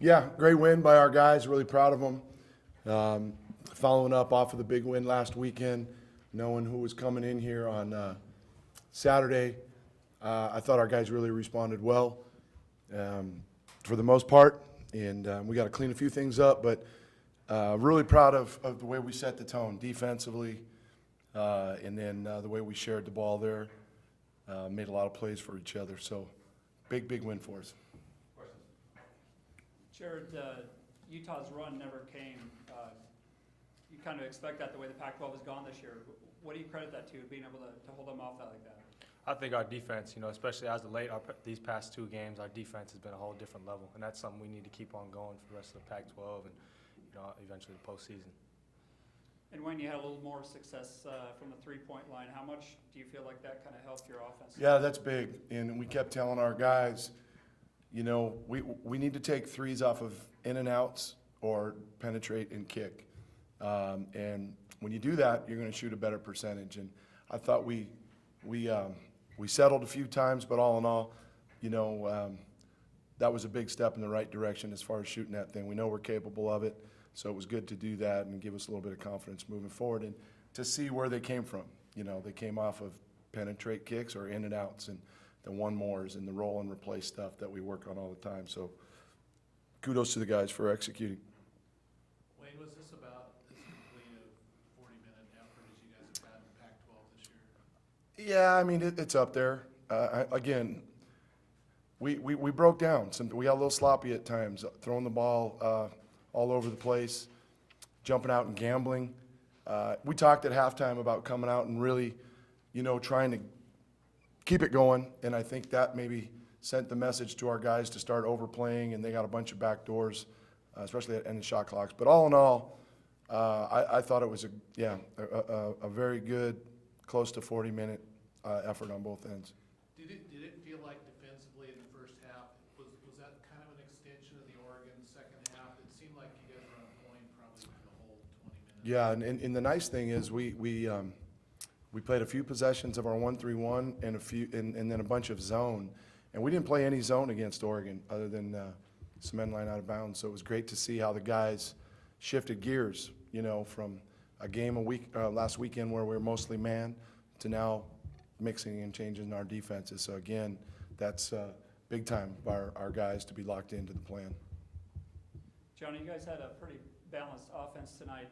Yeah, great win by our guys. Really proud of them. Following up off of the big win last weekend, knowing who was coming in here on Saturday, I thought our guys really responded well for the most part, and we got to clean a few things up, but really proud of the way we set the tone defensively, and then the way we shared the ball there. Made a lot of plays for each other, so big win for us. Jared, Utah's run never came. You kind of expect that the way the Pac-12 has gone this year. What do you credit that to, being able to hold them off that like that? I think our defense, especially as of late, these past 2 games, our defense has been a whole different level, and that's something we need to keep on going for the rest of the Pac-12 and eventually the postseason. And when you had a little more success from the three-point line, how much do you feel like that kind of helped your offense? Yeah, that's big, and we kept telling our guys, we need to take threes off of in and outs or penetrate and kick. And when you do that, you're going to shoot a better percentage. And I thought we settled a few times, but all in all, that was a big step in the right direction as far as shooting that thing. We know we're capable of it, so it was good to do that and give us a little bit of confidence moving forward and to see where they came from. They came off of penetrate kicks or in and outs and the one mores and the roll and replace stuff that we work on all the time. So kudos to the guys for executing. Wayne, was this about as complete a 40-minute effort as you guys have had in the Pac-12 this year? Yeah, I mean, it's up there. Again, we broke down. We got a little sloppy at times, throwing the ball all over the place, jumping out and gambling. We talked at halftime about coming out and really, trying to keep it going, and I think that maybe sent the message to our guys to start overplaying, and they got a bunch of back doors, especially at end shot clocks. But all in all, I thought it was a very good, close to 40-minute effort on both ends. Did it feel like defensively in the first half, was that kind of an extension of the Oregon second half? It seemed like you guys were on point probably for the whole 20 minutes. Yeah, and the nice thing is we played a few possessions of our 1-3-1 and then a bunch of zone, and we didn't play any zone against Oregon other than some end line out of bounds. So it was great to see how the guys shifted gears, from a game last weekend where we were mostly man to now mixing and changing our defenses. So again, that's big time for our guys to be locked into the plan. Johnny, you guys had a pretty balanced offense tonight,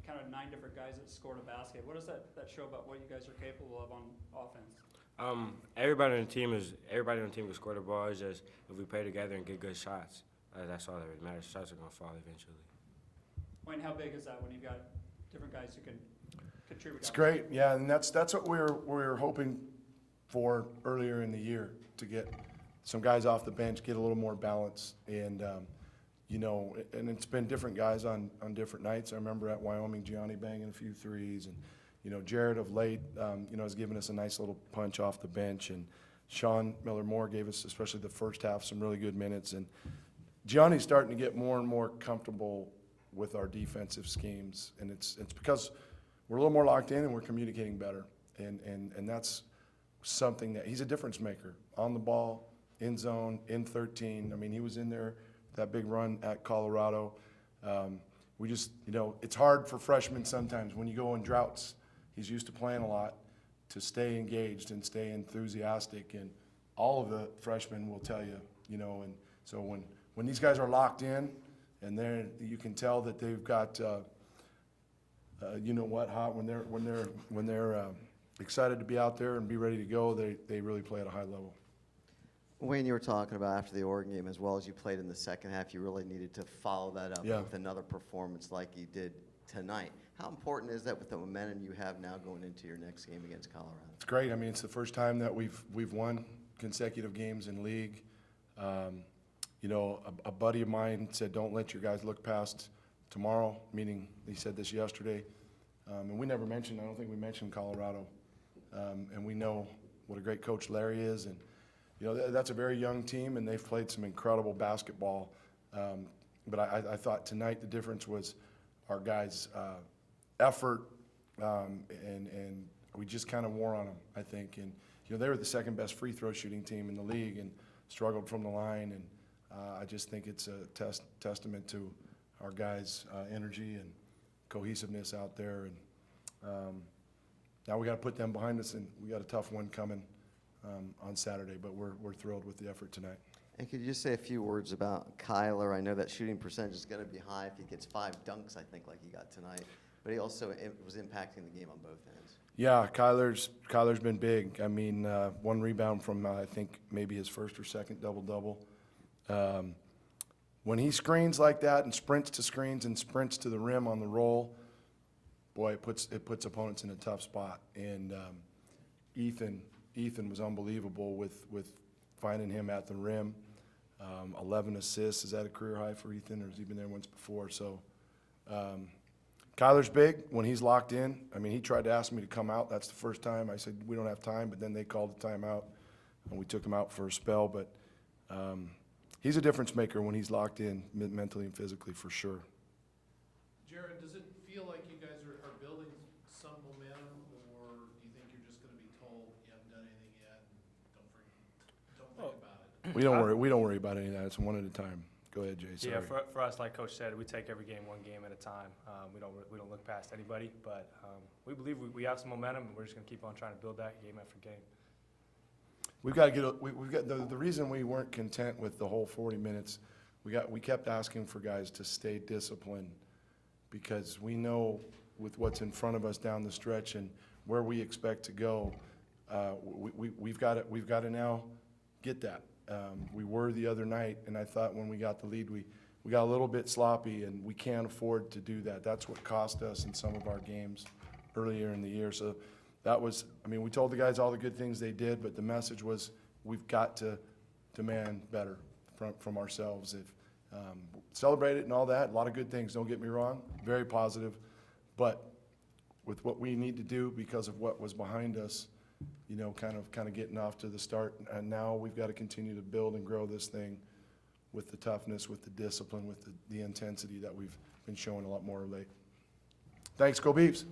kind of 9 different guys that scored a basket. What does that show about what you guys are capable of on offense? Everybody on the team can score the ball. It's just if we play together and get good shots, that's all that really matters. Shots are going to fall eventually. Wayne, how big is that when you've got different guys who can contribute? It's great, yeah, and that's what we were hoping for earlier in the year, to get some guys off the bench, get a little more balance, and and it's been different guys on different nights. I remember at Wyoming, Gianni banging a few threes, and Jared of late, has given us a nice little punch off the bench, and Sean Miller-Moore gave us, especially the first half, some really good minutes, and Gianni's starting to get more and more comfortable with our defensive schemes, and it's because we're a little more locked in and we're communicating better, and that's something that he's a difference maker on the ball, in zone, in 13. I mean, he was in there that big run at Colorado. We just, it's hard for freshmen sometimes when you go in droughts. He's used to playing a lot, to stay engaged and stay enthusiastic, and all of the freshmen will tell you, and so when these guys are locked in, and you can tell that they've got, hot when they're excited to be out there and be ready to go. They really play at a high level. Wayne, you were talking about after the Oregon game, as well as you played in the second half, you really needed to follow that up with another performance like you did tonight. How important is that with the momentum you have now going into your next game against Colorado? It's great. I mean, it's the first time that we've won consecutive games in league. A buddy of mine said, "Don't let your guys look past tomorrow," meaning he said this yesterday. And we never mentioned, I don't think we mentioned Colorado. And we know what a great coach Larry is, and that's a very young team, and they've played some incredible basketball. But I thought tonight the difference was our guys' effort, and we just kind of wore on them, I think. And they were the second best free throw shooting team in the league and struggled from the line. And I just think it's a testament to our guys' energy and cohesiveness out there. And now we got to put them behind us, and we got a tough one coming on Saturday. But we're thrilled with the effort tonight. And could you just say a few words about Kyler? I know that shooting percentage is going to be high if he gets 5 dunks, I think, like he got tonight. But he also was impacting the game on both ends. Yeah, Kyler's been big. I mean, 1 rebound from I think maybe his first or second double-double. When he screens like that and sprints to screens and sprints to the rim on the roll, boy, it puts opponents in a tough spot. And Ethan was unbelievable with finding him at the rim. 11 assists. Is that a career high for Ethan, or has he been there once before? So Kyler's big when he's locked in. I mean, he tried to ask me to come out. That's the first time. I said, we don't have time, but then they called the timeout, and we took him out for a spell. But he's a difference maker when he's locked in mentally and physically, for sure. Jared, does it feel like you guys are building some momentum, or do you think you're just gonna be told you haven't done anything yet, and don't think about it? We don't worry about any of that. It's one at a time. Go ahead, Jay. Sorry. Yeah, for us, like Coach said, we take every game one game at a time. We don't look past anybody, but we believe we have some momentum, and we're just going to keep on trying to build that game after game. We've got to get. We've got the reason we weren't content with the whole 40 minutes. We kept asking for guys to stay disciplined, because we know with what's in front of us down the stretch and where we expect to go, we've got to now get that. We were the other night, and I thought when we got the lead, we got a little bit sloppy, and we can't afford to do that. That's what cost us in some of our games earlier in the year. So that was, I mean, we told the guys all the good things they did, but the message was we've got to demand better from ourselves. If celebrate it and all that, a lot of good things, don't get me wrong, very positive, but with what we need to do because of what was behind us, you know, kind of getting off to the start, and now we've got to continue to build and grow this thing with the toughness, with the discipline, with the intensity that we've been showing a lot more of late. Thanks, go Beavs.